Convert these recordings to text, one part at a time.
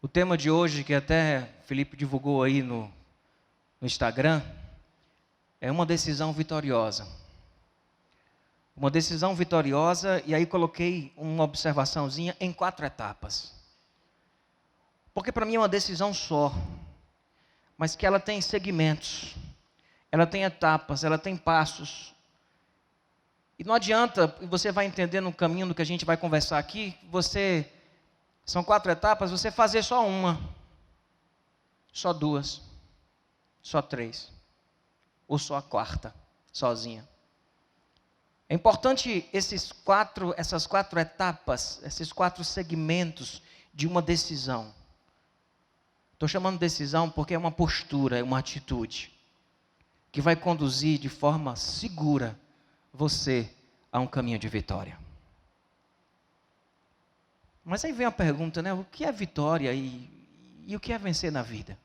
O tema de hoje, que até Felipe divulgou aí no Instagram, é uma decisão vitoriosa. Uma decisão vitoriosa, e aí coloquei uma observaçãozinha em 4 etapas. Porque para mim é uma decisão só, mas que ela tem segmentos, ela tem etapas, ela tem passos. E não adianta, e você vai entender no caminho do que a gente vai conversar aqui, são 4 etapas, você fazer só uma, só 2, só 3, ou só a 4, sozinha. É importante essas 4 etapas, esses 4 segmentos de uma decisão. Estou chamando de decisão porque é uma postura, é uma atitude, que vai conduzir de forma segura você a um caminho de vitória. Mas aí vem a pergunta, né? O que é vitória e o que é vencer na vida?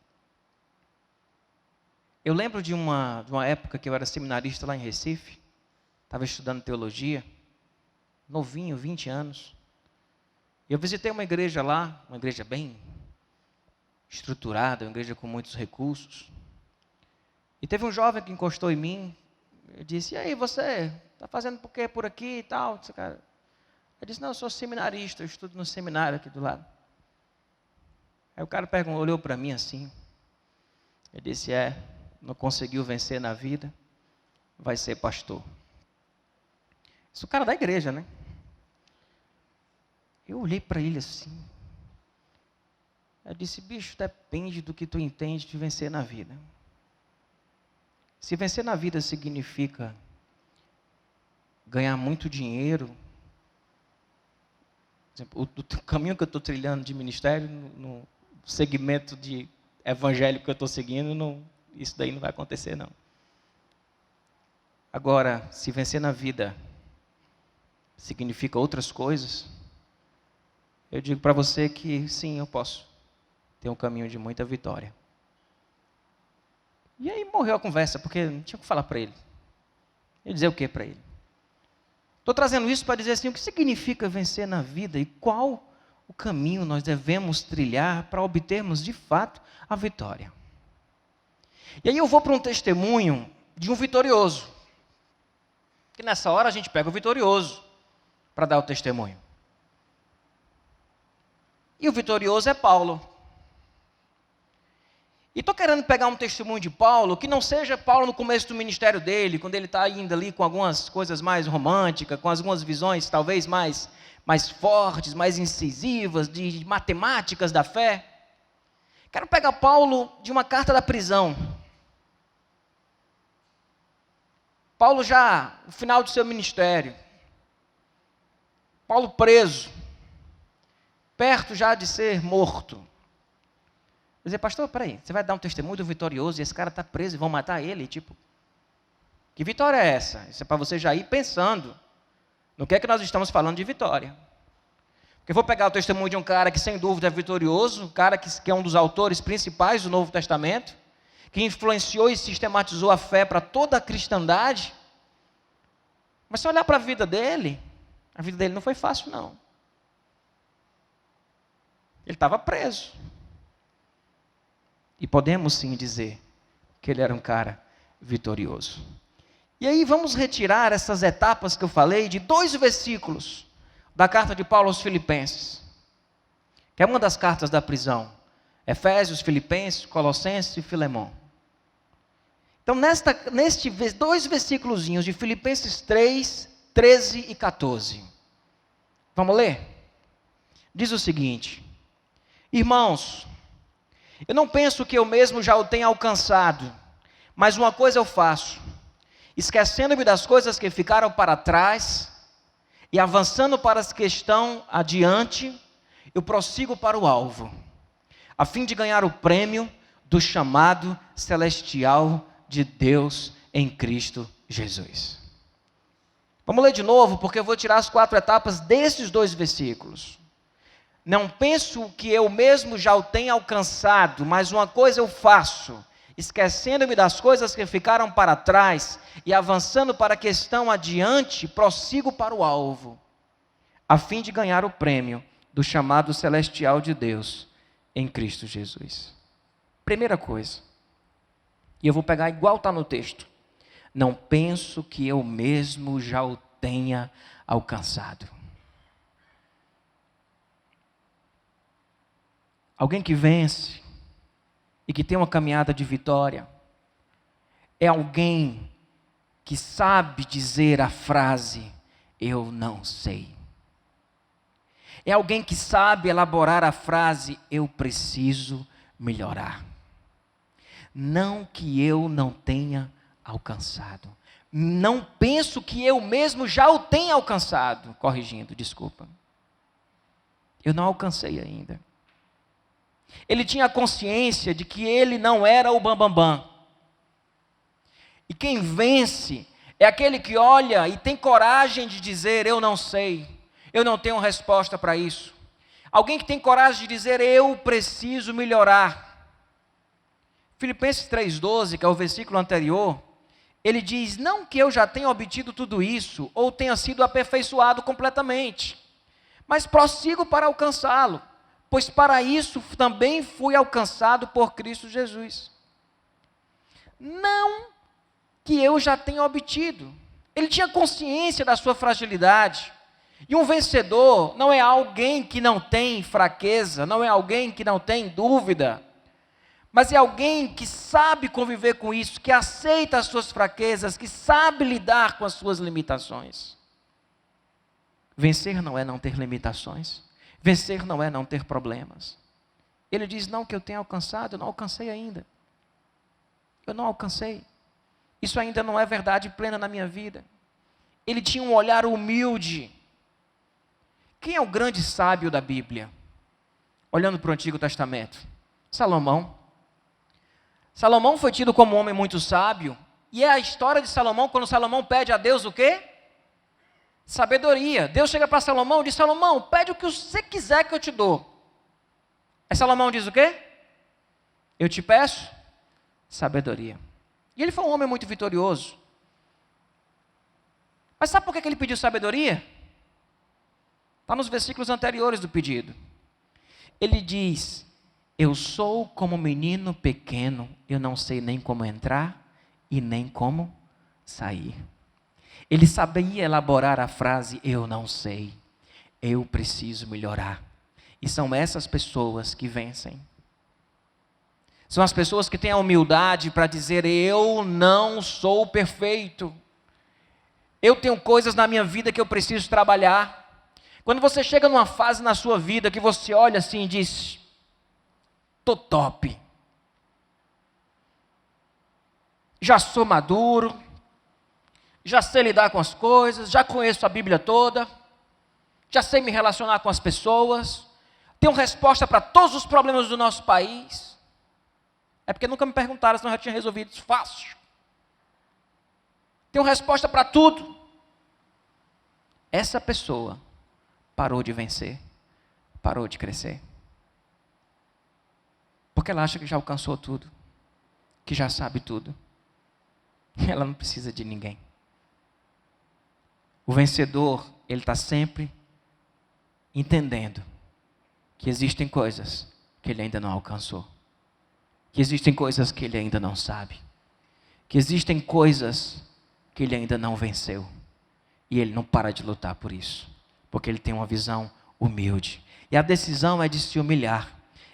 Eu lembro de uma época que eu era seminarista lá em Recife, estava estudando teologia, novinho, 20 anos. E eu visitei uma igreja lá, uma igreja bem estruturada, uma igreja com muitos recursos. E teve um jovem que encostou em mim, eu disse, e aí, você está fazendo por quê por aqui e tal? Eu disse, não, eu sou seminarista, eu estudo no seminário aqui do lado. Aí o cara olhou para mim assim, eu disse, não conseguiu vencer na vida, vai ser pastor. Isso o cara da igreja, né? Eu olhei para ele assim, eu disse, bicho, depende do que tu entende de vencer na vida. Se vencer na vida significa ganhar muito dinheiro, o caminho que eu estou trilhando de ministério, no segmento de evangelho que eu estou seguindo, isso daí não vai acontecer, não. Agora, se vencer na vida significa outras coisas, eu digo para você que sim, eu posso ter um caminho de muita vitória. E aí morreu a conversa, porque não tinha o que falar para ele. Eu ia dizer o que para ele? Estou trazendo isso para dizer assim, o que significa vencer na vida e qual o caminho nós devemos trilhar para obtermos de fato a vitória. E aí eu vou para um testemunho de um vitorioso. Que nessa hora a gente pega o vitorioso para dar o testemunho. E o vitorioso é Paulo. E estou querendo pegar um testemunho de Paulo, que não seja Paulo no começo do ministério dele, quando ele está ainda ali com algumas coisas mais românticas, com algumas visões talvez mais fortes, mais incisivas, de matemáticas da fé. Quero pegar Paulo de uma carta da prisão. Paulo já, no final do seu ministério. Paulo preso, perto já de ser morto. Eu dizer, pastor, peraí, você vai dar um testemunho do vitorioso e esse cara está preso e vão matar ele? Tipo, que vitória é essa? Isso é para você já ir pensando no que é que nós estamos falando de vitória. Porque eu vou pegar o testemunho de um cara que sem dúvida é vitorioso, um cara que é um dos autores principais do Novo Testamento, que influenciou e sistematizou a fé para toda a cristandade. Mas se olhar para a vida dele não foi fácil, não. Ele estava preso. E podemos sim dizer que ele era um cara vitorioso. E aí vamos retirar essas etapas que eu falei de 2 versículos da carta de Paulo aos Filipenses, que é uma das cartas da prisão. Efésios, Filipenses, Colossenses e Filemão. Então, nestes 2 versículozinhos de Filipenses 3, 13 e 14. Vamos ler? Diz o seguinte: irmãos, eu não penso que eu mesmo já o tenha alcançado, mas uma coisa eu faço, esquecendo-me das coisas que ficaram para trás e avançando para as que estão adiante, eu prossigo para o alvo, a fim de ganhar o prêmio do chamado celestial de Deus em Cristo Jesus. Vamos ler de novo, porque eu vou tirar as 4 etapas desses 2 versículos. Não penso que eu mesmo já o tenha alcançado, mas uma coisa eu faço, esquecendo-me das coisas que ficaram para trás e avançando para a que estão adiante, prossigo para o alvo, a fim de ganhar o prêmio do chamado celestial de Deus em Cristo Jesus. Primeira coisa, e eu vou pegar igual está no texto. Não penso que eu mesmo já o tenha alcançado. Alguém que vence e que tem uma caminhada de vitória é alguém que sabe dizer a frase, eu não sei. É alguém que sabe elaborar a frase, eu preciso melhorar. Não que eu não tenha alcançado. Não penso que eu mesmo já o tenha alcançado. Corrigindo, desculpa. Eu não alcancei ainda. Ele tinha consciência de que ele não era o bambambam. E quem vence é aquele que olha e tem coragem de dizer, eu não sei, eu não tenho resposta para isso. Alguém que tem coragem de dizer, eu preciso melhorar. Filipenses 3,12, que é o versículo anterior, ele diz, não que eu já tenha obtido tudo isso, ou tenha sido aperfeiçoado completamente, mas prossigo para alcançá-lo, pois para isso também fui alcançado por Cristo Jesus. Não que eu já tenha obtido. Ele tinha consciência da sua fragilidade. E um vencedor não é alguém que não tem fraqueza, não é alguém que não tem dúvida, mas é alguém que sabe conviver com isso, que aceita as suas fraquezas, que sabe lidar com as suas limitações. Vencer não é não ter limitações. Vencer não é não ter problemas. Ele diz, não que eu tenha alcançado, eu não alcancei ainda. Eu não alcancei. Isso ainda não é verdade plena na minha vida. Ele tinha um olhar humilde. Quem é o grande sábio da Bíblia? Olhando para o Antigo Testamento. Salomão. Salomão foi tido como um homem muito sábio. E é a história de Salomão, quando Salomão pede a Deus o quê? Sabedoria. Deus chega para Salomão e diz, Salomão, pede o que você quiser que eu te dou. Aí Salomão diz o quê? Eu te peço sabedoria. E ele foi um homem muito vitorioso. Mas sabe por que ele pediu sabedoria? Está nos versículos anteriores do pedido. Ele diz, eu sou como um menino pequeno, eu não sei nem como entrar e nem como sair. Ele sabia elaborar a frase, eu não sei, eu preciso melhorar. E são essas pessoas que vencem. São as pessoas que têm a humildade para dizer, eu não sou perfeito. Eu tenho coisas na minha vida que eu preciso trabalhar. Quando você chega numa fase na sua vida que você olha assim e diz, estou top. Já sou maduro. Já sei lidar com as coisas. Já conheço a Bíblia toda. Já sei me relacionar com as pessoas. Tenho resposta para todos os problemas do nosso país. É porque nunca me perguntaram, senão eu já tinha resolvido isso fácil. Tenho resposta para tudo. Essa pessoa parou de vencer, parou de crescer. Porque ela acha que já alcançou tudo, que já sabe tudo. Ela não precisa de ninguém. O vencedor, ele está sempre entendendo que existem coisas que ele ainda não alcançou. Que existem coisas que ele ainda não sabe. Que existem coisas que ele ainda não venceu. E ele não para de lutar por isso. Porque ele tem uma visão humilde. E a decisão é de se humilhar.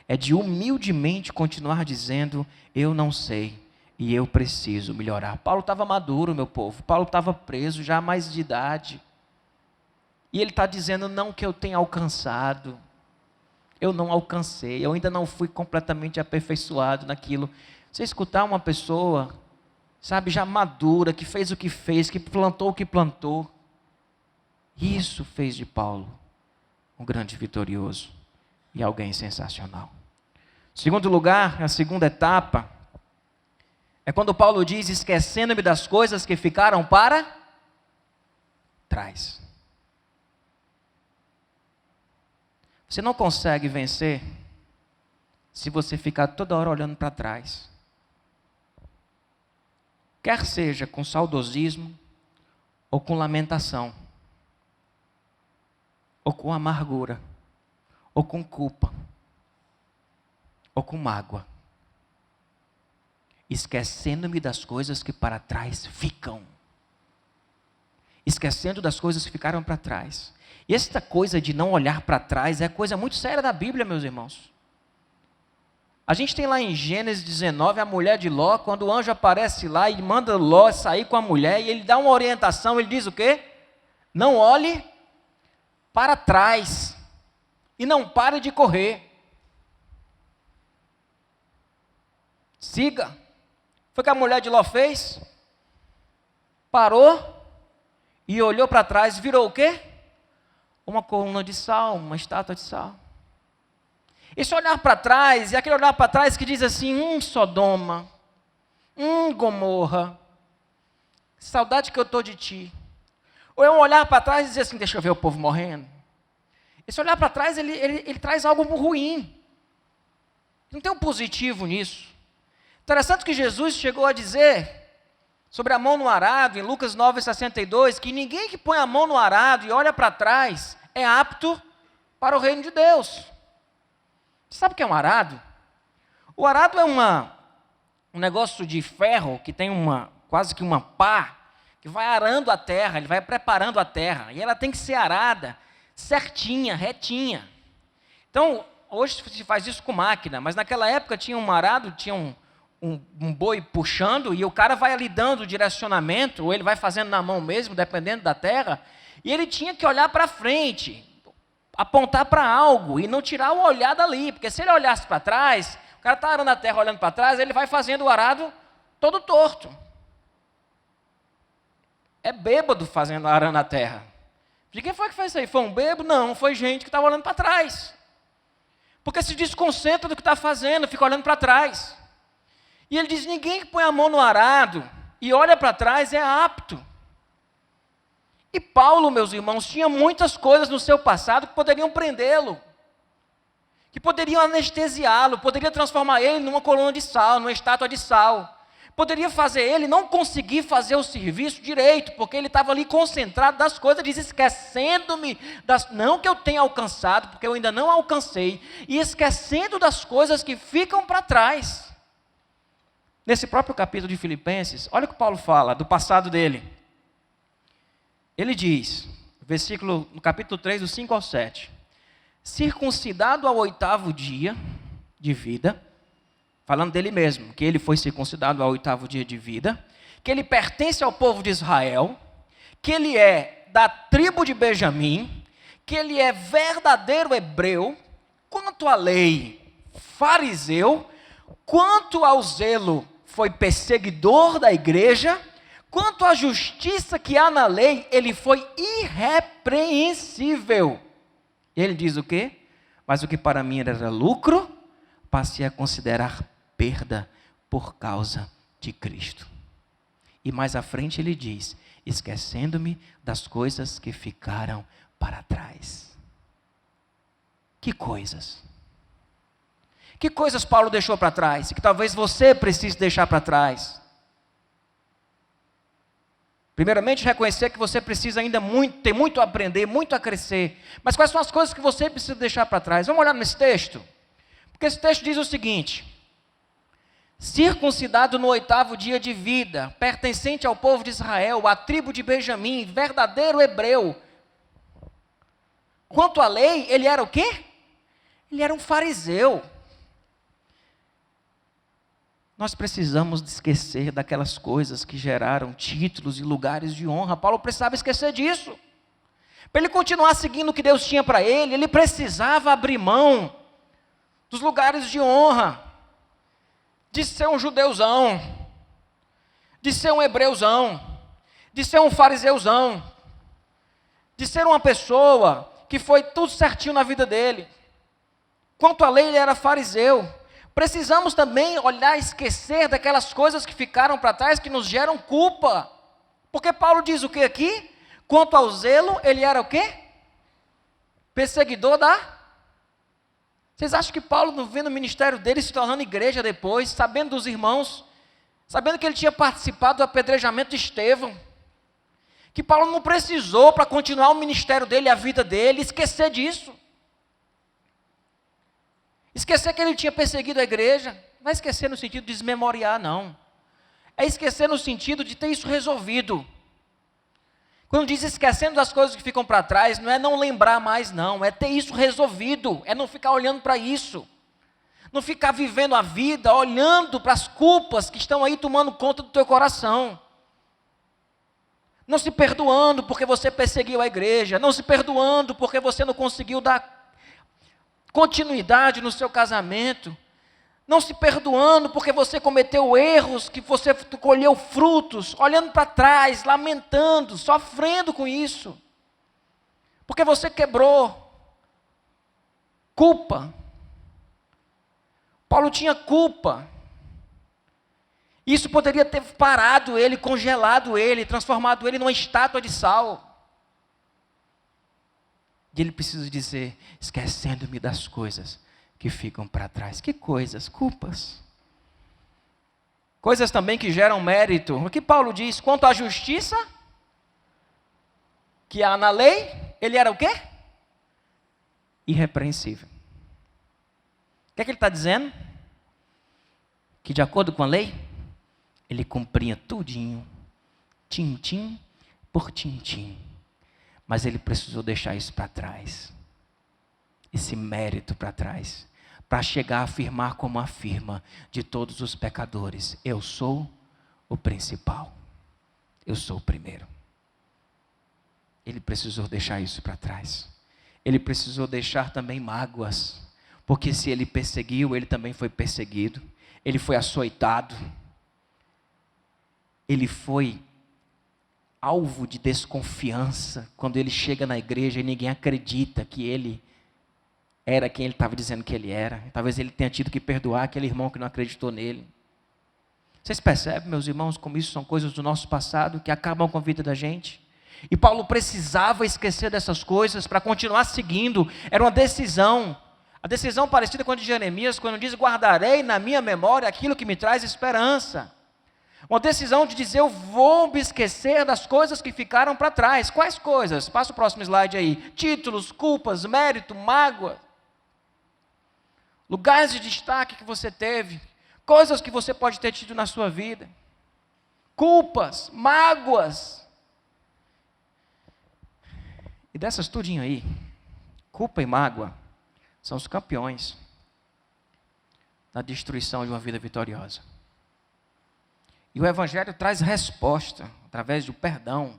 É de humildemente continuar dizendo, eu não sei e eu preciso melhorar. Paulo estava maduro, meu povo. Paulo estava preso, já mais de idade. E ele está dizendo, não que eu tenha alcançado. Eu não alcancei, eu ainda não fui completamente aperfeiçoado naquilo. Você escutar uma pessoa, sabe, já madura, que fez o que fez, que plantou o que plantou. Isso fez de Paulo um grande vitorioso e alguém sensacional. Segundo lugar, a segunda etapa, é quando Paulo diz, esquecendo-me das coisas que ficaram para trás. Você não consegue vencer se você ficar toda hora olhando para trás. Quer seja com saudosismo, ou com lamentação, ou com amargura, ou com culpa. ou com mágoa, esquecendo-me das coisas que para trás ficam. Esquecendo das coisas que ficaram para trás. E esta coisa de não olhar para trás é coisa muito séria da Bíblia, meus irmãos. A gente tem lá em Gênesis 19 a mulher de Ló, quando o anjo aparece lá e manda Ló sair com a mulher, e ele dá uma orientação, ele diz o quê? Não olhe para trás e não pare de correr. Siga. Foi o que a mulher de Ló fez? Parou e olhou para trás, virou o quê? Uma coluna de sal, uma estátua de sal. Esse olhar para trás, é aquele olhar para trás que diz assim, Sodoma, Gomorra, saudade que eu estou de ti. Ou é um olhar para trás e dizer assim, deixa eu ver o povo morrendo. Esse olhar para trás, ele traz algo ruim. Não tem um positivo nisso. Interessante que Jesus chegou a dizer sobre a mão no arado, em Lucas 9,62, que ninguém que põe a mão no arado e olha para trás é apto para o reino de Deus. Você sabe o que é um arado? O arado é um negócio de ferro que tem quase que uma pá, que vai arando a terra, ele vai preparando a terra, e ela tem que ser arada, certinha, retinha. Então, hoje se faz isso com máquina, mas naquela época tinha um arado, tinha um boi puxando, e o cara vai ali dando o direcionamento, ou ele vai fazendo na mão mesmo, dependendo da terra, e ele tinha que olhar para frente, apontar para algo, e não tirar o olhar dali, porque se ele olhasse para trás, o cara está arando a terra olhando para trás, ele vai fazendo o arado todo torto. É bêbado arando a terra. De quem foi que fez isso aí? Foi um bêbado? Não, foi gente que estava olhando para trás. Porque se desconcentra do que está fazendo, fica olhando para trás. E ele diz, ninguém que põe a mão no arado e olha para trás é apto. E Paulo, meus irmãos, tinha muitas coisas no seu passado que poderiam prendê-lo, que poderiam anestesiá-lo, poderia transformar ele numa coluna de sal, numa estátua de sal. Poderia fazer ele não conseguir fazer o serviço direito, porque ele estava ali concentrado das coisas, diz, esquecendo-me não que eu tenha alcançado, porque eu ainda não alcancei, e esquecendo das coisas que ficam para trás. Nesse próprio capítulo de Filipenses, olha o que Paulo fala do passado dele. Ele diz, no capítulo 3, do 5 ao 7, circuncidado ao 8º dia de vida, falando dele mesmo, que ele foi circuncidado ao 8º dia de vida, que ele pertence ao povo de Israel, que ele é da tribo de Benjamim, que ele é verdadeiro hebreu, quanto à lei, fariseu, quanto ao zelo, foi perseguidor da igreja, quanto à justiça que há na lei, ele foi irrepreensível. E ele diz o quê? Mas o que para mim era lucro, passei a considerar perda por causa de Cristo. E mais à frente ele diz, esquecendo-me das coisas que ficaram para trás. Que coisas? Que coisas Paulo deixou para trás? Que talvez você precise deixar para trás. Primeiramente, reconhecer que você precisa ainda ter muito a aprender, muito a crescer. Mas quais são as coisas que você precisa deixar para trás? Vamos olhar nesse texto? Porque esse texto diz o seguinte, circuncidado no 8º dia de vida, pertencente ao povo de Israel, à tribo de Benjamim, verdadeiro hebreu. Quanto à lei, ele era o quê? Ele era um fariseu. Nós precisamos esquecer daquelas coisas que geraram títulos e lugares de honra. Paulo precisava esquecer disso. Para ele continuar seguindo o que Deus tinha para ele, ele precisava abrir mão dos lugares de honra, de ser um judeuzão, de ser um hebreuzão, de ser um fariseuzão, de ser uma pessoa que foi tudo certinho na vida dele. Quanto à lei, ele era fariseu. Precisamos também olhar e esquecer daquelas coisas que ficaram para trás, que nos geram culpa. Porque Paulo diz o que aqui? Quanto ao zelo, ele era o quê? Perseguidor da... Vocês acham que Paulo não vê no ministério dele se tornando igreja depois, sabendo dos irmãos, sabendo que ele tinha participado do apedrejamento de Estevão, que Paulo não precisou para continuar o ministério dele, a vida dele, esquecer disso? Esquecer que ele tinha perseguido a igreja. Não é esquecer no sentido de desmemoriar, não. É esquecer no sentido de ter isso resolvido. Quando diz esquecendo das coisas que ficam para trás, não é não lembrar mais, não. É ter isso resolvido. É não ficar olhando para isso. Não ficar vivendo a vida olhando para as culpas que estão aí tomando conta do teu coração. Não se perdoando porque você perseguiu a igreja. Não se perdoando porque você não conseguiu dar continuidade no seu casamento. Não se perdoando porque você cometeu erros, que você colheu frutos, olhando para trás, lamentando, sofrendo com isso. Porque você quebrou. Culpa. Paulo tinha culpa. Isso poderia ter parado ele, congelado ele, transformado ele numa estátua de sal. E ele precisa dizer, esquecendo-me das coisas que ficam para trás. Que coisas? Culpas. Coisas também que geram mérito. O que Paulo diz? Quanto à justiça que há na lei, ele era o quê? Irrepreensível. O que é que ele está dizendo? Que de acordo com a lei, ele cumpria tudinho, tintim por tintim. Mas ele precisou deixar isso para trás. Esse mérito para trás. Para chegar a afirmar como afirma de todos os pecadores. Eu sou o principal. Eu sou o primeiro. Ele precisou deixar isso para trás. Ele precisou deixar também mágoas. Porque se ele perseguiu, ele também foi perseguido. Ele foi açoitado. Ele foi alvo de desconfiança. Quando ele chega na igreja e ninguém acredita que ele era quem ele estava dizendo que ele era. Talvez ele tenha tido que perdoar aquele irmão que não acreditou nele. Vocês percebem, meus irmãos, como isso são coisas do nosso passado que acabam com a vida da gente? E Paulo precisava esquecer dessas coisas para continuar seguindo. Era uma decisão. A decisão parecida com a de Jeremias, quando diz, guardarei na minha memória aquilo que me traz esperança. Uma decisão de dizer, eu vou me esquecer das coisas que ficaram para trás. Quais coisas? Passa o próximo slide aí. Títulos, culpas, mérito, mágoa. Lugares de destaque que você teve. Coisas que você pode ter tido na sua vida. Culpas, mágoas. E dessas tudinho aí, culpa e mágoa, são os campeões na destruição de uma vida vitoriosa. E o Evangelho traz resposta, através do perdão,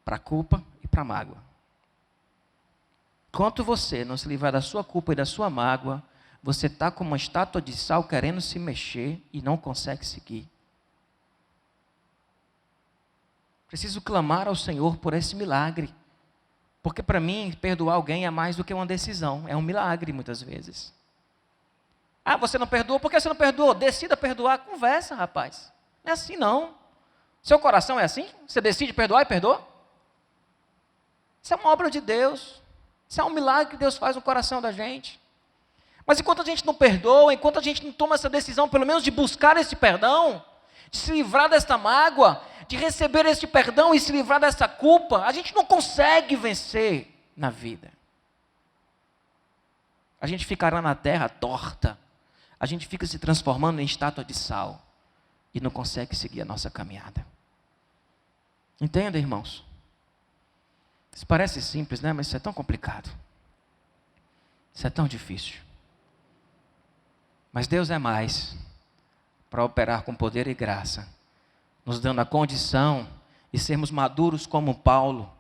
para a culpa e para a mágoa. Enquanto você não se livrar da sua culpa e da sua mágoa, você está como uma estátua de sal querendo se mexer e não consegue seguir. Preciso clamar ao Senhor por esse milagre. Porque para mim, perdoar alguém é mais do que uma decisão. É um milagre muitas vezes. Ah, você não perdoou? Por que você não perdoou? Decida perdoar. Conversa, rapaz. Não é assim não. Seu coração é assim? Você decide perdoar e perdoa? Isso é uma obra de Deus. Isso é um milagre que Deus faz no coração da gente. Mas enquanto a gente não perdoa, enquanto a gente não toma essa decisão, pelo menos de buscar esse perdão, de se livrar desta mágoa, de receber este perdão e se livrar dessa culpa, a gente não consegue vencer na vida. A gente ficará na terra torta, a gente fica se transformando em estátua de sal e não consegue seguir a nossa caminhada. Entendem, irmãos? Isso parece simples, né? Mas isso é tão complicado. Isso é tão difícil. Mas Deus é mais para operar com poder e graça, nos dando a condição de sermos maduros como Paulo,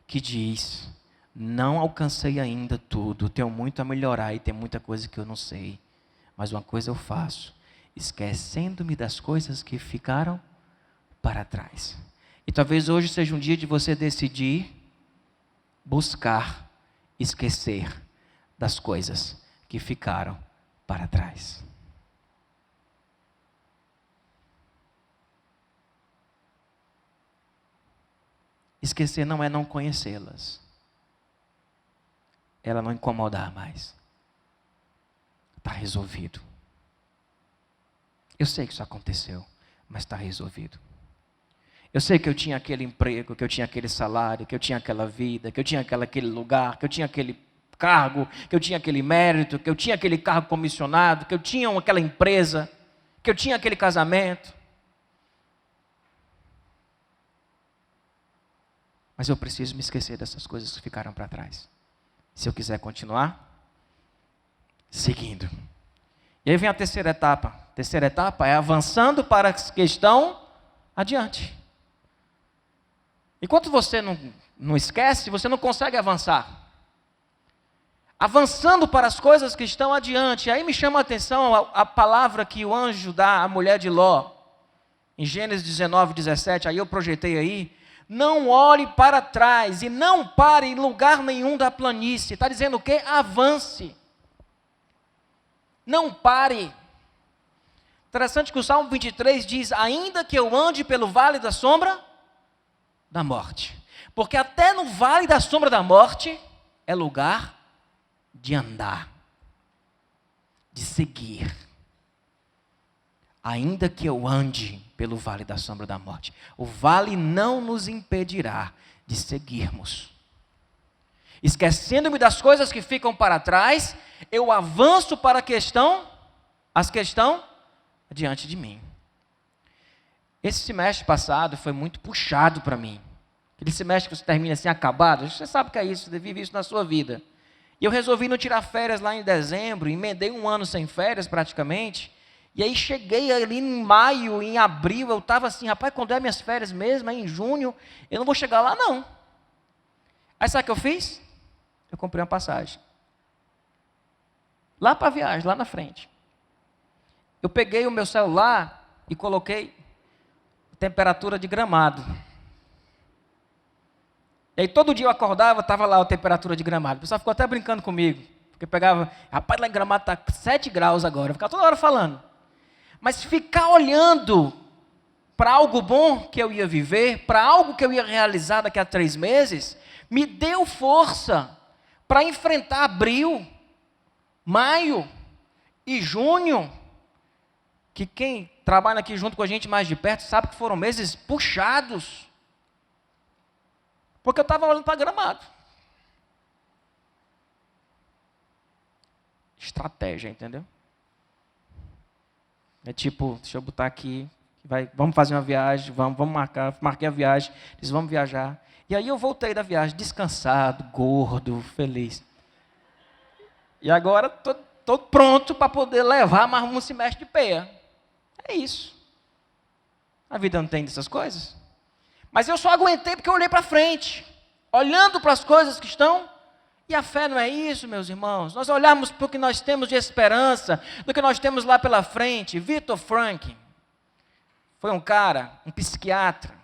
que diz, não alcancei ainda tudo, tenho muito a melhorar e tem muita coisa que eu não sei, mas uma coisa eu faço, esquecendo-me das coisas que ficaram para trás. E talvez hoje seja um dia de você decidir buscar esquecer das coisas que ficaram para trás. Esquecer não é não conhecê-las. Ela não incomodar mais. Está resolvido. Eu sei que isso aconteceu, mas está resolvido. Eu sei que eu tinha aquele emprego, que eu tinha aquele salário, que eu tinha aquela vida, que eu tinha aquele lugar, que eu tinha aquele cargo, que eu tinha aquele mérito, que eu tinha aquele cargo comissionado, que eu tinha aquela empresa, que eu tinha aquele casamento. Mas eu preciso me esquecer dessas coisas que ficaram para trás, se eu quiser continuar seguindo. E aí vem a terceira etapa. A terceira etapa é avançando para as que estão adiante. Enquanto você não esquece, você não consegue avançar. Avançando para as coisas que estão adiante. Aí me chama a atenção a palavra que o anjo dá à mulher de Ló. Em Gênesis 19, 17, aí eu projetei aí. Não olhe para trás e não pare em lugar nenhum da planície. Está dizendo o quê? Avance. Não pare. Interessante que o Salmo 23 diz, ainda que eu ande pelo vale da sombra da morte. Porque até no vale da sombra da morte é lugar de andar, de seguir. Ainda que eu ande pelo vale da sombra da morte, o vale não nos impedirá de seguirmos. Esquecendo-me das coisas que ficam para trás, eu avanço para as que estão diante de mim. Esse semestre passado foi muito puxado para mim. Aquele semestre que você termina assim, acabado, você sabe o que é isso, você vive isso na sua vida. E eu resolvi não tirar férias lá em dezembro, emendei um ano sem férias praticamente, e aí cheguei ali em maio, em abril, eu estava assim, rapaz, quando é minhas férias mesmo, aí em junho, eu não vou chegar lá não. Aí sabe o que eu fiz? Eu comprei uma passagem. Lá para a viagem, lá na frente. Eu peguei o meu celular e coloquei temperatura de Gramado. E aí todo dia eu acordava, estava lá a temperatura de Gramado. O pessoal ficou até brincando comigo. Porque pegava, rapaz, lá em Gramado está 7 graus agora. Eu ficava toda hora falando. Mas ficar olhando para algo bom que eu ia viver, para algo que eu ia realizar daqui a 3 meses, me deu força para enfrentar abril, maio e junho, que quem trabalha aqui junto com a gente mais de perto sabe que foram meses puxados, porque eu estava olhando para Gramado. Estratégia, entendeu? É tipo, deixa eu botar aqui, vamos fazer uma viagem, vamos marcar, marquei a viagem, eles vão viajar. E aí eu voltei da viagem descansado, gordo, feliz. E agora estou pronto para poder levar mais um semestre de peia. É isso. A vida não tem dessas coisas. Mas eu só aguentei porque eu olhei para frente, olhando para as coisas que estão. E a fé não é isso, meus irmãos. Nós olhamos para o que nós temos de esperança, do que nós temos lá pela frente. Viktor Frankl foi um cara, um psiquiatra,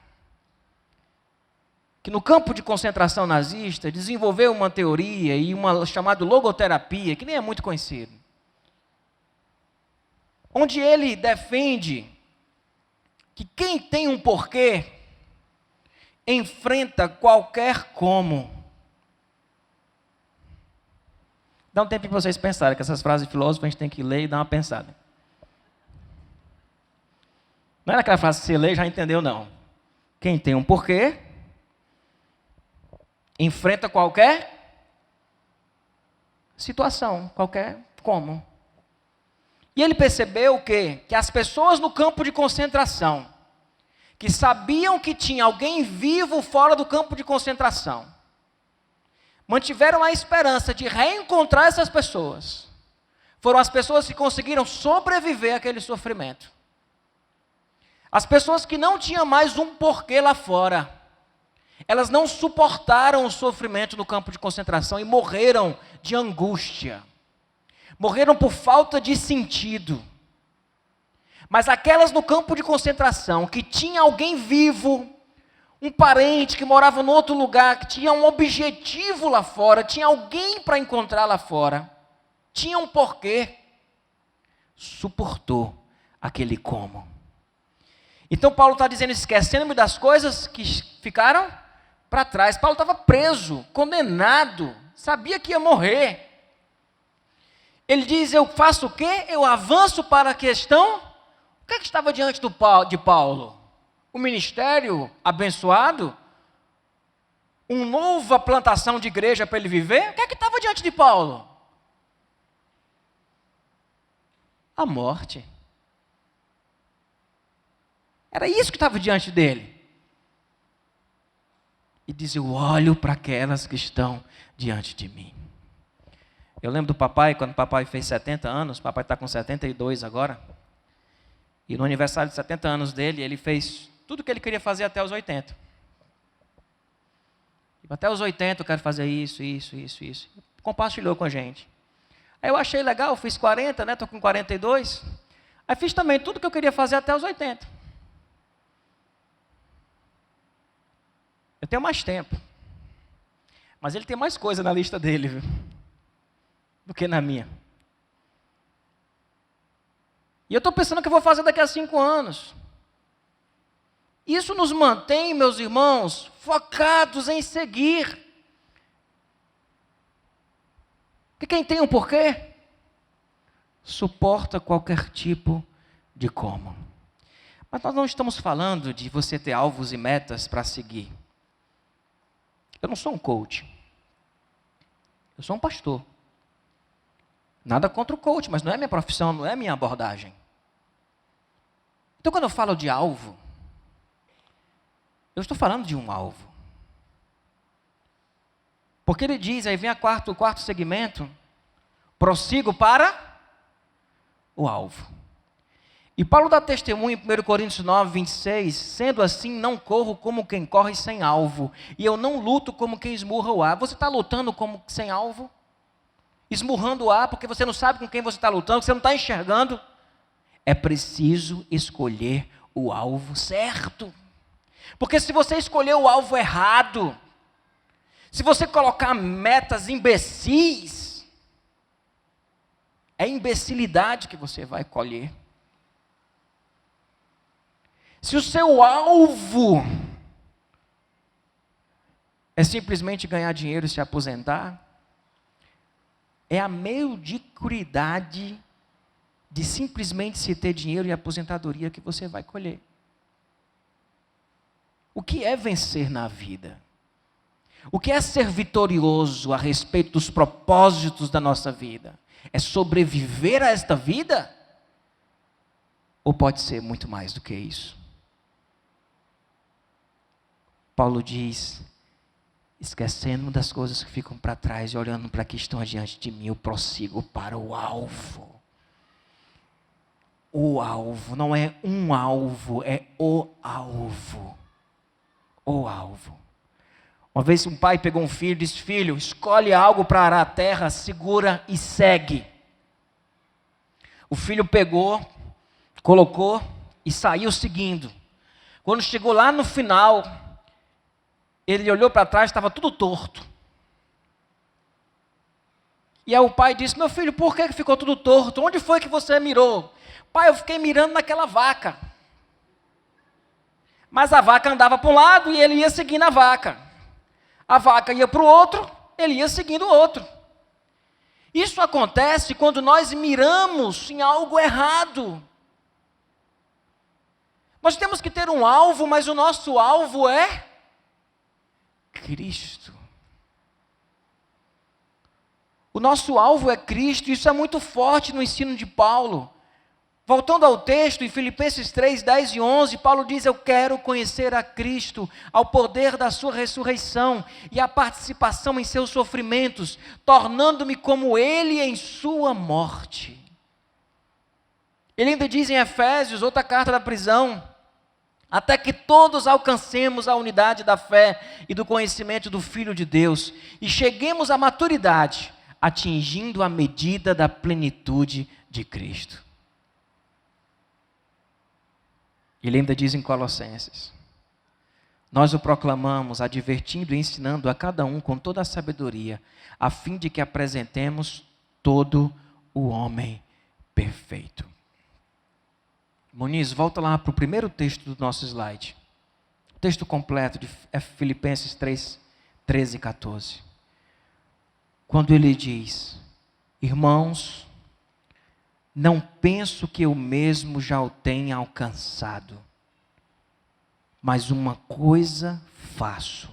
que no campo de concentração nazista desenvolveu uma teoria e uma chamada logoterapia, que nem é muito conhecido, onde ele defende que quem tem um porquê enfrenta qualquer como. Dá um tempo para vocês pensarem, que essas frases de filósofos a gente tem que ler e dar uma pensada. Não é aquela frase que você lê e já entendeu, não. Quem tem um porquê enfrenta qualquer situação, qualquer como. E ele percebeu o quê? Que as pessoas no campo de concentração, que sabiam que tinha alguém vivo fora do campo de concentração, mantiveram a esperança de reencontrar essas pessoas. Foram as pessoas que conseguiram sobreviver àquele sofrimento. As pessoas que não tinham mais um porquê lá fora, elas não suportaram o sofrimento no campo de concentração e morreram de angústia. Morreram por falta de sentido. Mas aquelas no campo de concentração, que tinha alguém vivo, um parente que morava em outro lugar, que tinha um objetivo lá fora, tinha alguém para encontrar lá fora, tinha um porquê, suportou aquele como. Então Paulo está dizendo, esquecendo-me das coisas que ficaram para trás. Paulo estava preso, condenado, sabia que ia morrer. Ele diz, eu faço o quê? Eu avanço para a questão. O que é que estava diante de Paulo? O ministério abençoado? uma nova plantação de igreja para ele viver, o que é que estava diante de Paulo? A morte. Era isso que estava diante dele. E diz, eu olho para aquelas que estão diante de mim. Eu lembro do papai, quando o papai fez 70 anos, o papai está com 72 agora, e no aniversário de 70 anos dele, ele fez tudo o que ele queria fazer até os 80. Até os 80 eu quero fazer isso. Compartilhou com a gente. Aí eu achei legal, fiz 40, né? Estou com 42. Aí fiz também tudo que eu queria fazer até os 80. Eu tenho mais tempo. Mas ele tem mais coisa na lista dele, viu? Do que na minha. E eu estou pensando que eu vou fazer daqui a 5 anos. Isso nos mantém, meus irmãos, focados em seguir. Porque quem tem um porquê, suporta qualquer tipo de como. Mas nós não estamos falando de você ter alvos e metas para seguir. Eu não sou um coach. Eu sou um pastor. Nada contra o coach, mas não é minha profissão, não é minha abordagem. Então, quando eu falo de alvo, eu estou falando de um alvo. Porque ele diz, aí vem o quarto segmento, prossigo para o alvo. E Paulo dá testemunho em 1 Coríntios 9, 26, sendo assim, não corro como quem corre sem alvo, e eu não luto como quem esmurra o ar. Você está lutando como sem alvo? Esmurrando o ar, porque você não sabe com quem você está lutando, você não está enxergando? É preciso escolher o alvo certo. Porque se você escolher o alvo errado, se você colocar metas imbecis, é imbecilidade que você vai colher. Se o seu alvo é simplesmente ganhar dinheiro e se aposentar, é a mediocridade de simplesmente se ter dinheiro e aposentadoria que você vai colher. O que é vencer na vida? O que é ser vitorioso a respeito dos propósitos da nossa vida? É sobreviver a esta vida? Ou pode ser muito mais do que isso? Paulo diz, esquecendo das coisas que ficam para trás e olhando para que estão diante de mim, eu prossigo para o alvo. O alvo, não é um alvo, é o alvo. O alvo. Uma vez um pai pegou um filho e disse, filho, escolhe algo para arar a terra, segura e segue. O filho pegou, colocou e saiu seguindo. Quando chegou lá no final, ele olhou para trás, estava tudo torto. E aí o pai disse, meu filho, por que ficou tudo torto? Onde foi que você mirou? Pai, eu fiquei mirando naquela vaca. Mas a vaca andava para um lado e ele ia seguindo a vaca. A vaca ia para o outro, ele ia seguindo o outro. Isso acontece quando nós miramos em algo errado. Nós temos que ter um alvo, mas o nosso alvo é Cristo. O nosso alvo é Cristo, isso é muito forte no ensino de Paulo. Voltando ao texto, em Filipenses 3, 10 e 11, Paulo diz, eu quero conhecer a Cristo, ao poder da sua ressurreição e a participação em seus sofrimentos, tornando-me como Ele em sua morte. Ele ainda diz em Efésios, outra carta da prisão, até que todos alcancemos a unidade da fé e do conhecimento do Filho de Deus e cheguemos à maturidade, atingindo a medida da plenitude de Cristo. Ele ainda diz em Colossenses, nós o proclamamos, advertindo e ensinando a cada um com toda a sabedoria, a fim de que apresentemos todo o homem perfeito. Muniz, volta lá para o primeiro texto do nosso slide. O texto completo de Filipenses 3, 13 e 14. Quando ele diz, irmãos, não penso que eu mesmo já o tenha alcançado, mas uma coisa faço,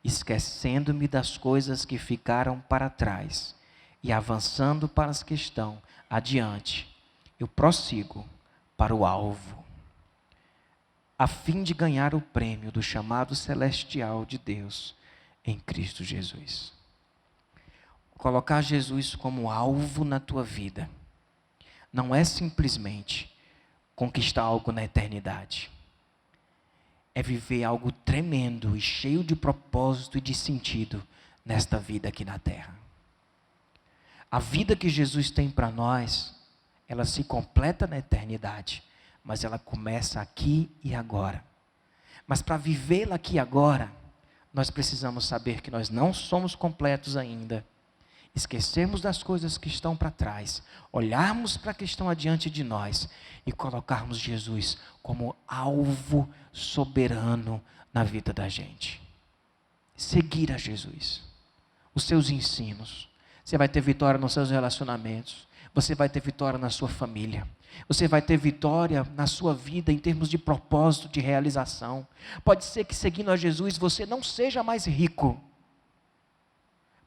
esquecendo-me das coisas que ficaram para trás e avançando para as que estão adiante, eu prossigo para o alvo, a fim de ganhar o prêmio do chamado celestial de Deus em Cristo Jesus. Colocar Jesus como alvo na tua vida não é simplesmente conquistar algo na eternidade. É viver algo tremendo e cheio de propósito e de sentido nesta vida aqui na terra. A vida que Jesus tem para nós, ela se completa na eternidade, mas ela começa aqui e agora. Mas para vivê-la aqui e agora, nós precisamos saber que nós não somos completos ainda. Esquecermos das coisas que estão para trás, olharmos para a que estão adiante de nós e colocarmos Jesus como alvo soberano na vida da gente. Seguir a Jesus, os seus ensinos. Você vai ter vitória nos seus relacionamentos, você vai ter vitória na sua família, você vai ter vitória na sua vida em termos de propósito, de realização. Pode ser que seguindo a Jesus você não seja mais rico,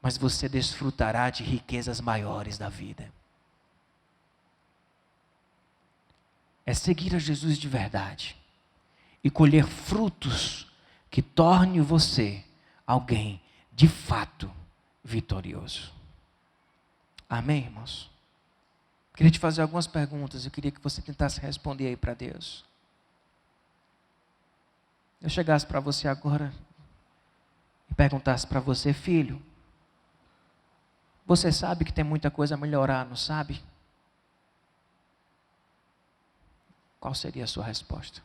mas você desfrutará de riquezas maiores da vida. É seguir a Jesus de verdade e colher frutos que torne você alguém de fato vitorioso. Amém, irmãos? Queria te fazer algumas perguntas, eu queria que você tentasse responder aí para Deus. Eu chegasse para você agora e perguntasse para você: filho, você sabe que tem muita coisa a melhorar, não sabe? Qual seria a sua resposta?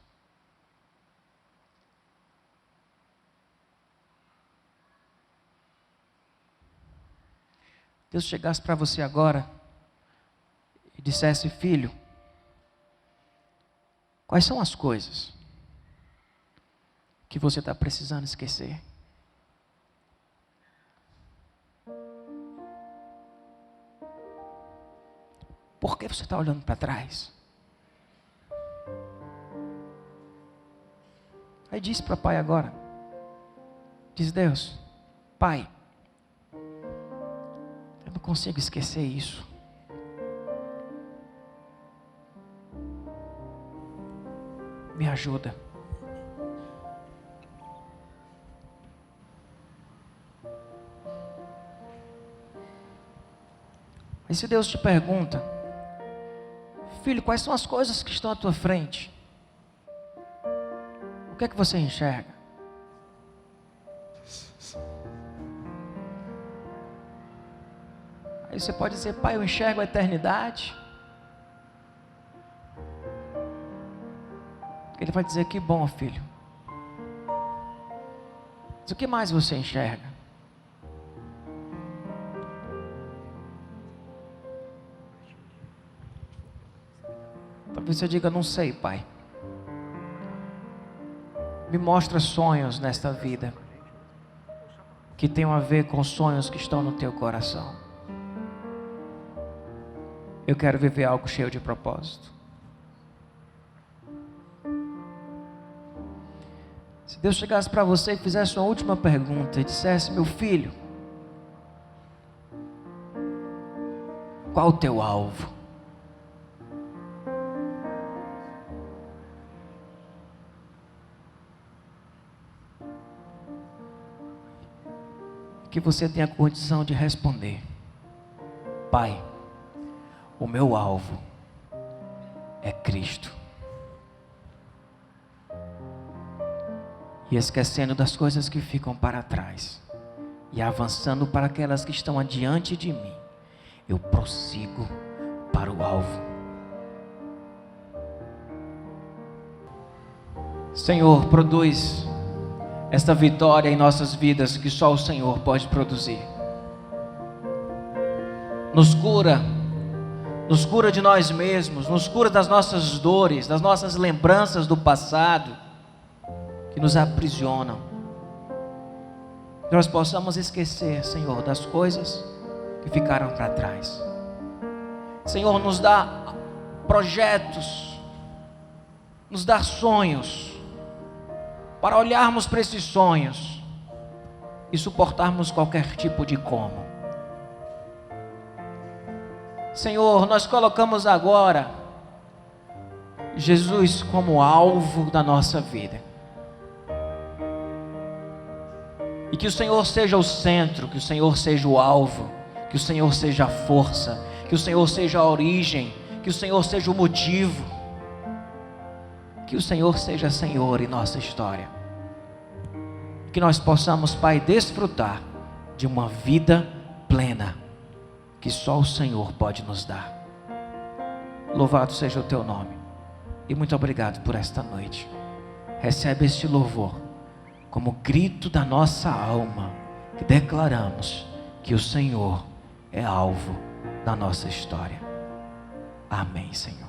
Deus chegasse para você agora e dissesse: filho, quais são as coisas que você está precisando esquecer? Por que você está olhando para trás? Aí diz para o pai agora. Diz: Deus, pai, eu não consigo esquecer isso. Me ajuda. E se Deus te pergunta: filho, quais são as coisas que estão à tua frente? O que é que você enxerga? Aí você pode dizer: pai, eu enxergo a eternidade. Ele vai dizer: que bom, filho. Mas o que mais você enxerga? Talvez você diga: não sei, pai. Me mostra sonhos nesta vida que tenham a ver com sonhos que estão no teu coração. Eu quero viver algo cheio de propósito. Se Deus chegasse para você e fizesse uma última pergunta e dissesse: meu filho, qual o teu alvo? Que você tenha condição de responder: pai, o meu alvo é Cristo. E esquecendo das coisas que ficam para trás e avançando para aquelas que estão adiante de mim, eu prossigo para o alvo. Senhor, produz esta vitória em nossas vidas que só o Senhor pode produzir. Nos cura de nós mesmos, nos cura das nossas dores, das nossas lembranças do passado que nos aprisionam. Que nós possamos esquecer, Senhor, das coisas que ficaram para trás. Senhor, nos dá projetos, nos dá sonhos, para olharmos para esses sonhos e suportarmos qualquer tipo de como. Senhor, nós colocamos agora Jesus como alvo da nossa vida. E que o Senhor seja o centro, que o Senhor seja o alvo, que o Senhor seja a força, que o Senhor seja a origem, que o Senhor seja o motivo, que o Senhor seja Senhor em nossa história. Que nós possamos, Pai, desfrutar de uma vida plena, que só o Senhor pode nos dar. Louvado seja o Teu nome, e muito obrigado por esta noite. Recebe este louvor como grito da nossa alma, que declaramos que o Senhor é alvo da nossa história. Amém, Senhor.